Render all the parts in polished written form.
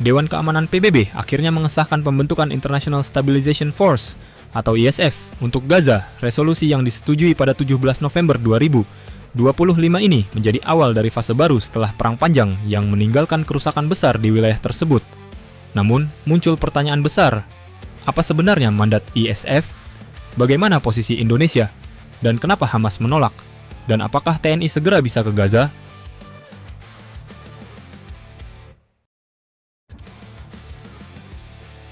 Dewan Keamanan PBB akhirnya mengesahkan pembentukan International Stabilization Force atau ISF untuk Gaza. Resolusi yang disetujui pada 17 November 2025 ini menjadi awal dari fase baru setelah perang panjang yang meninggalkan kerusakan besar di wilayah tersebut. Namun, muncul pertanyaan besar, apa sebenarnya mandat ISF? Bagaimana posisi Indonesia? Dan kenapa Hamas menolak? Dan apakah TNI segera bisa ke Gaza?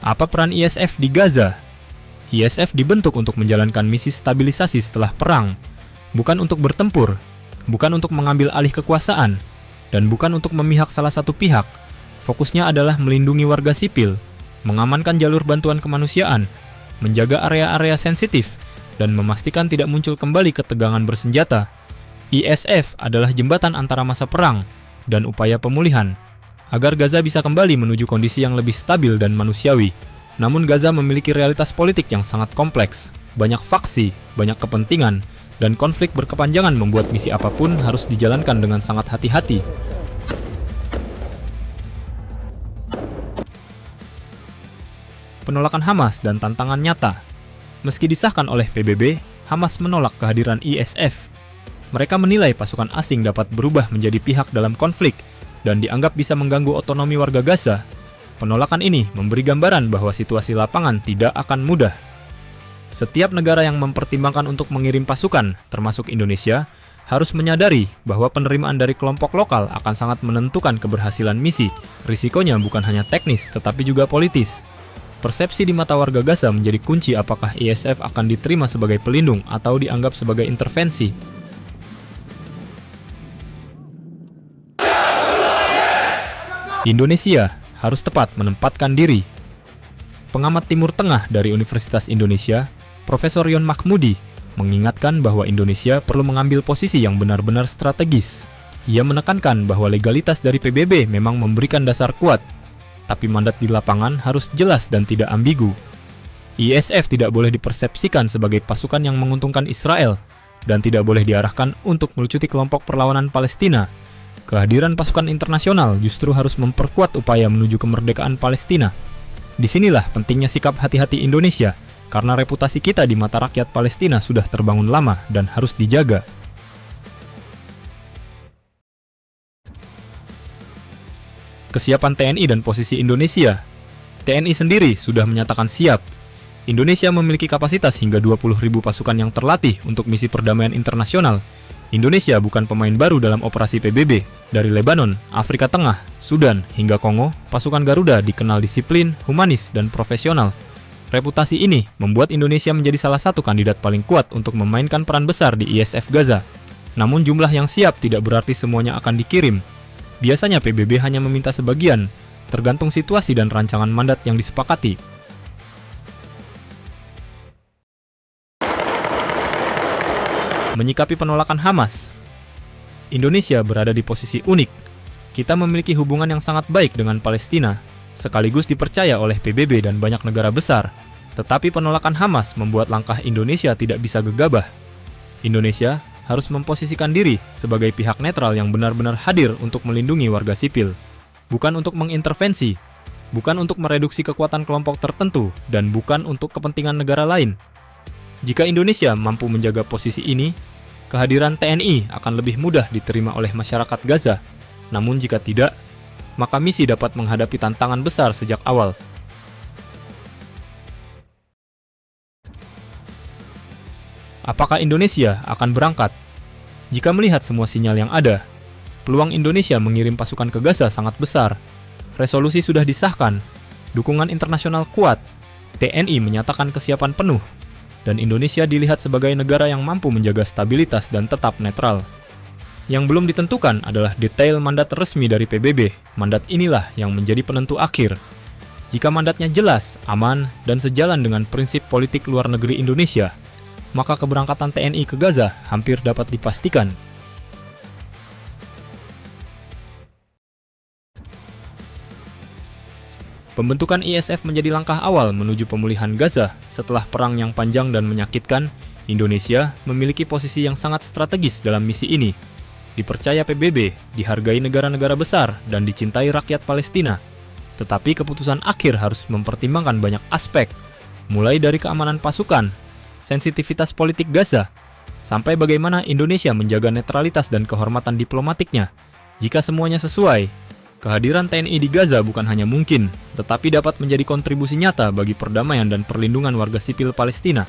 Apa peran ISF di Gaza? ISF dibentuk untuk menjalankan misi stabilisasi setelah perang, bukan untuk bertempur, bukan untuk mengambil alih kekuasaan, dan bukan untuk memihak salah satu pihak. Fokusnya adalah melindungi warga sipil, mengamankan jalur bantuan kemanusiaan, menjaga area-area sensitif, dan memastikan tidak muncul kembali ketegangan bersenjata. ISF adalah jembatan antara masa perang dan upaya pemulihan, agar Gaza bisa kembali menuju kondisi yang lebih stabil dan manusiawi. Namun Gaza memiliki realitas politik yang sangat kompleks, banyak faksi, banyak kepentingan, dan konflik berkepanjangan membuat misi apapun harus dijalankan dengan sangat hati-hati. Penolakan Hamas dan tantangan nyata. Meski disahkan oleh PBB, Hamas menolak kehadiran ISF. Mereka menilai pasukan asing dapat berubah menjadi pihak dalam konflik dan dianggap bisa mengganggu otonomi warga Gaza. Penolakan ini memberi gambaran bahwa situasi lapangan tidak akan mudah. Setiap negara yang mempertimbangkan untuk mengirim pasukan, termasuk Indonesia, harus menyadari bahwa penerimaan dari kelompok lokal akan sangat menentukan keberhasilan misi. Risikonya bukan hanya teknis, tetapi juga politis. Persepsi di mata warga Gaza menjadi kunci apakah ISF akan diterima sebagai pelindung atau dianggap sebagai intervensi. Indonesia harus tepat menempatkan diri. Pengamat Timur Tengah dari Universitas Indonesia, Profesor Yon Mahmudi, mengingatkan bahwa Indonesia perlu mengambil posisi yang benar-benar strategis. Ia menekankan bahwa legalitas dari PBB memang memberikan dasar kuat, tapi mandat di lapangan harus jelas dan tidak ambigu. ISF tidak boleh dipersepsikan sebagai pasukan yang menguntungkan Israel dan tidak boleh diarahkan untuk melucuti kelompok perlawanan Palestina. Kehadiran pasukan internasional justru harus memperkuat upaya menuju kemerdekaan Palestina. Disinilah pentingnya sikap hati-hati Indonesia, karena reputasi kita di mata rakyat Palestina sudah terbangun lama dan harus dijaga. Kesiapan TNI dan posisi Indonesia. TNI sendiri sudah menyatakan siap. Indonesia memiliki kapasitas hingga 20.000 pasukan yang terlatih untuk misi perdamaian internasional. Indonesia bukan pemain baru dalam operasi PBB. Dari Lebanon, Afrika Tengah, Sudan, hingga Kongo, pasukan Garuda dikenal disiplin, humanis, dan profesional. Reputasi ini membuat Indonesia menjadi salah satu kandidat paling kuat untuk memainkan peran besar di ISF Gaza. Namun jumlah yang siap tidak berarti semuanya akan dikirim. Biasanya PBB hanya meminta sebagian, tergantung situasi dan rancangan mandat yang disepakati. Menyikapi penolakan Hamas, Indonesia berada di posisi unik. Kita memiliki hubungan yang sangat baik dengan Palestina, sekaligus dipercaya oleh PBB dan banyak negara besar. Tetapi penolakan Hamas membuat langkah Indonesia tidak bisa gegabah. Indonesia harus memposisikan diri sebagai pihak netral yang benar-benar hadir untuk melindungi warga sipil, bukan untuk mengintervensi, bukan untuk mereduksi kekuatan kelompok tertentu, dan bukan untuk kepentingan negara lain. Jika Indonesia mampu menjaga posisi ini, kehadiran TNI akan lebih mudah diterima oleh masyarakat Gaza. Namun jika tidak, maka misi dapat menghadapi tantangan besar sejak awal. Apakah Indonesia akan berangkat? Jika melihat semua sinyal yang ada, peluang Indonesia mengirim pasukan ke Gaza sangat besar. Resolusi sudah disahkan, dukungan internasional kuat, TNI menyatakan kesiapan penuh, dan Indonesia dilihat sebagai negara yang mampu menjaga stabilitas dan tetap netral. Yang belum ditentukan adalah detail mandat resmi dari PBB. Mandat inilah yang menjadi penentu akhir. Jika mandatnya jelas, aman, dan sejalan dengan prinsip politik luar negeri Indonesia, maka keberangkatan TNI ke Gaza hampir dapat dipastikan. Pembentukan ISF menjadi langkah awal menuju pemulihan Gaza setelah perang yang panjang dan menyakitkan. Indonesia memiliki posisi yang sangat strategis dalam misi ini. Dipercaya PBB, dihargai negara-negara besar, dan dicintai rakyat Palestina. Tetapi keputusan akhir harus mempertimbangkan banyak aspek, mulai dari keamanan pasukan, sensitivitas politik Gaza, sampai bagaimana Indonesia menjaga netralitas dan kehormatan diplomatiknya. Jika semuanya sesuai, kehadiran TNI di Gaza bukan hanya mungkin, tetapi dapat menjadi kontribusi nyata bagi perdamaian dan perlindungan warga sipil Palestina.